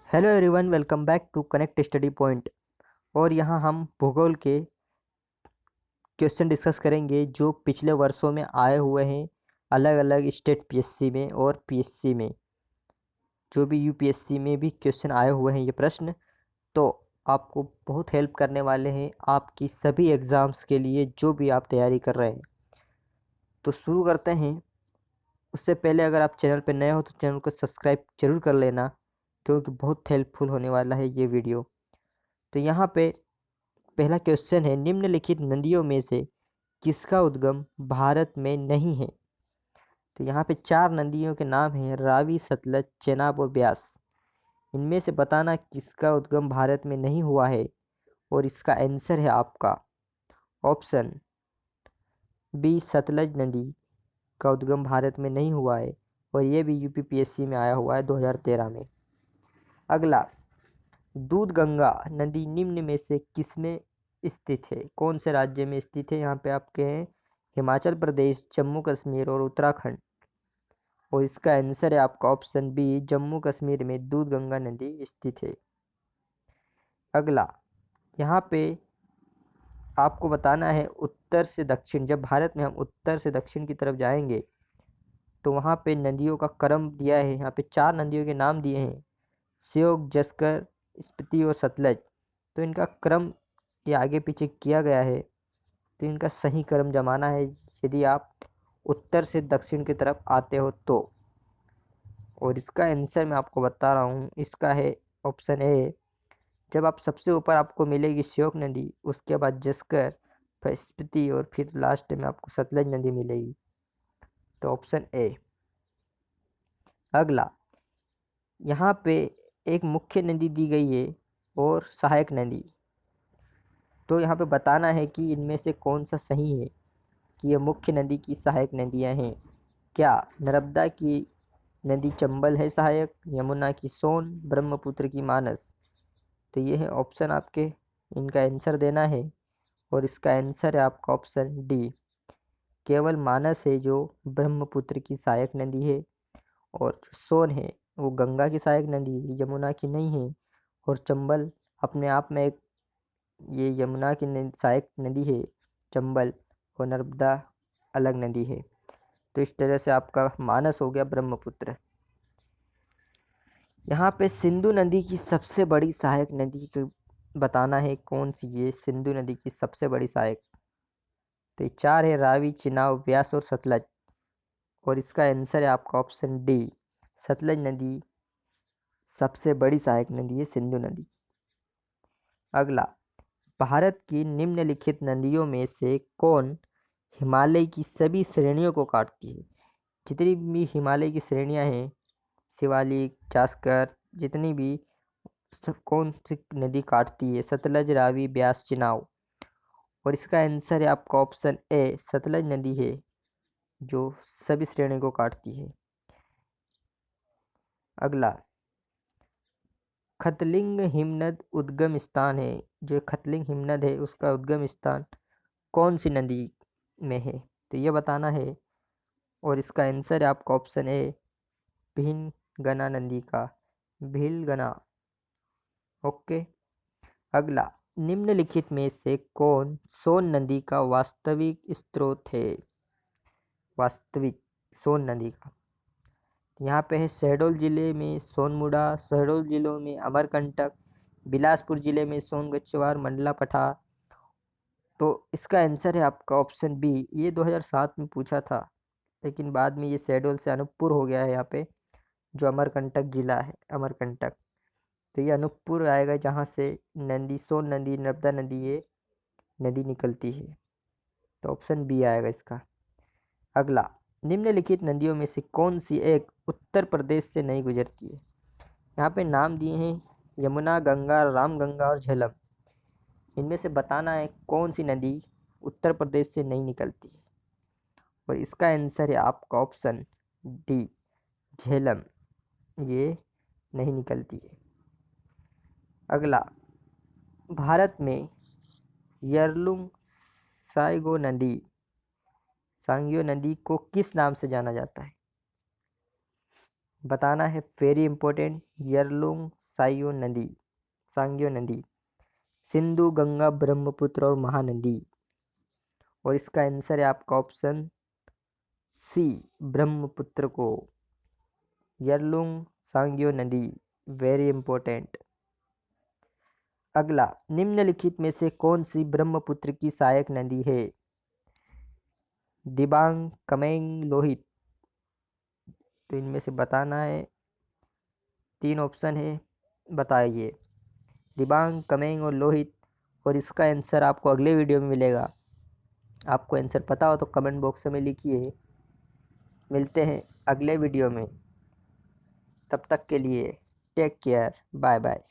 Hello everyone, welcome back to connect study point. और यहाँ हम भूगोल के क्वेश्चन डिस्कस करेंगे जो पिछले वर्षों में आए हुए हैं अलग अलग स्टेट पीएससी में और पीएससी में, जो भी यूपीएससी में भी क्वेश्चन आए हुए हैं। ये प्रश्न तो आपको बहुत हेल्प करने वाले हैं आपकी सभी एग्ज़ाम्स के लिए जो भी आप तैयारी कर रहे हैं। तो शुरू करते हैं। उससे पहले अगर आप चैनल पर नए हो तो चैनल को सब्सक्राइब जरूर कर लेना, क्योंकि बहुत हेल्पफुल होने वाला है ये वीडियो। तो यहाँ पे पहला क्वेश्चन है, निम्नलिखित नदियों में से किसका उद्गम भारत में नहीं है? तो यहाँ पे 4 नदियों के नाम हैं, रावी, सतलज, चेनाब और ब्यास। इनमें से बताना किसका उद्गम भारत में नहीं हुआ है, और इसका आंसर है आपका ऑप्शन बी, सतलज नदी का उद्गम भारत में नहीं हुआ है, और ये भी यूपीपीएससी में आया हुआ है 2013 में। अगला, दूध गंगा नदी निम्न में से किसमें स्थित है? कौन से राज्य में स्थित है? यहाँ पे आपके हैं हिमाचल प्रदेश, जम्मू कश्मीर और उत्तराखंड, और इसका आंसर है आपका ऑप्शन बी, जम्मू कश्मीर में दूध गंगा नदी स्थित है। अगला, यहाँ पे आपको बताना है उत्तर से दक्षिण, जब भारत में हम उत्तर से दक्षिण की तरफ जाएंगे तो वहाँ पे नदियों का क्रम दिया है। यहाँ पे 4 नदियों के नाम दिए हैं, श्योक, जस्कर, स्पीति और सतलज। तो इनका क्रम ये आगे पीछे किया गया है, तो इनका सही क्रम जमाना है यदि आप उत्तर से दक्षिण की तरफ आते हो तो। और इसका आंसर मैं आपको बता रहा हूँ, इसका है ऑप्शन ए। जब आप सबसे ऊपर आपको मिलेगी श्योक नदी, उसके बाद जस्कर, फिर स्पीति और फिर लास्ट में आपको सतलज नदी मिलेगी। तो ऑप्शन ए। अगला, यहाँ पे एक मुख्य नदी दी गई है और सहायक नदी। तो यहाँ पे बताना है कि इनमें से कौन सा सही है कि ये मुख्य नदी की सहायक नदियाँ हैं। क्या नर्मदा की नदी चंबल है सहायक, यमुना की सोन, ब्रह्मपुत्र की मानस? तो ये है ऑप्शन आपके, इनका आंसर देना है, और इसका आंसर है आपका ऑप्शन डी, केवल मानस है जो ब्रह्मपुत्र की सहायक नदी है, और जो सोन है वो गंगा की सहायक नदी है, यमुना की नहीं है। और चंबल अपने आप में एक, ये यमुना की सहायक नदी है चंबल, और नर्मदा अलग नदी है। तो इस तरह से आपका मानस हो गया ब्रह्मपुत्र। यहाँ पे सिंधु नदी की सबसे बड़ी सहायक नदी की बताना है कौन सी है सिंधु नदी की सबसे बड़ी सहायक। तो ये 4 है, रावी, चिनाब, व्यास और सतलज, और इसका आंसर है आपका ऑप्शन डी, सतलज नदी सबसे बड़ी सहायक नदी है सिंधु नदी की। अगला, भारत की निम्नलिखित नदियों में से कौन हिमालय की सभी श्रेणियों को काटती है? जितनी भी हिमालय की श्रेणियां हैं, शिवालिक, जास्कर, जितनी भी, सब कौन सी नदी काटती है? सतलज, रावी, ब्यास, चिनाब। और इसका आंसर है आपका ऑप्शन ए, सतलज नदी है जो सभी श्रेणी को काटती है। अगला, खतलिंग हिमनद उद्गम स्थान है, जो खतलिंग हिमनद है उसका उद्गम स्थान कौन सी नदी में है? तो ये बताना है, और इसका आंसर है आपका ऑप्शन ए, भीलगना नदी का, भीलगना। ओके। अगला, निम्नलिखित में से कौन सोन नदी का वास्तविक स्रोत है? वास्तविक सोन नदी का, यहाँ पे है शहडोल जिले में सोनमुड़ा, शहडोल जिलों में अमरकंटक, बिलासपुर जिले में सोनगछवार, मंडला पठार। तो इसका आंसर है आपका ऑप्शन बी। ये 2007 में पूछा था, लेकिन बाद में ये शहडोल से अनूपपुर हो गया है यहाँ पे, जो अमरकंटक जिला है, अमरकंटक। तो ये अनूपपुर आएगा जहाँ से नदी, सोन नदी, नर्मदा नदी, ये नदी निकलती है। तो ऑप्शन बी आएगा इसका। अगला, निम्नलिखित नदियों में से कौन सी एक उत्तर प्रदेश से नहीं गुजरती है? यहाँ पे नाम दिए हैं यमुना, गंगा, रामगंगा और झेलम। इनमें से बताना है कौन सी नदी उत्तर प्रदेश से नहीं निकलती है, और इसका आंसर है आपका ऑप्शन डी, झेलम, ये नहीं निकलती है। अगला, भारत में यरलुंग साइगो नदी, सांगियो नदी को किस नाम से जाना जाता है? बताना है, वेरी इंपॉर्टेंट, यरलुंग सांग्यो नदी, सिंधु गंगा ब्रह्मपुत्र और महानदी। और इसका आंसर है आपका ऑप्शन सी, ब्रह्मपुत्र को, यरलुंग सांग्यो नदी, वेरी इंपॉर्टेंट। अगला, निम्नलिखित में से कौन सी ब्रह्मपुत्र की सहायक नदी है? दिबांग, कमेंग, लोहित। तो इनमें से बताना है, 3 ऑप्शन है, बताइए। दिबांग, कमेंग और लोहित। और इसका आंसर आपको अगले वीडियो में मिलेगा। आपको आंसर पता हो तो कमेंट बॉक्स में लिखिए। मिलते हैं अगले वीडियो में, तब तक के लिए टेक केयर, बाय बाय।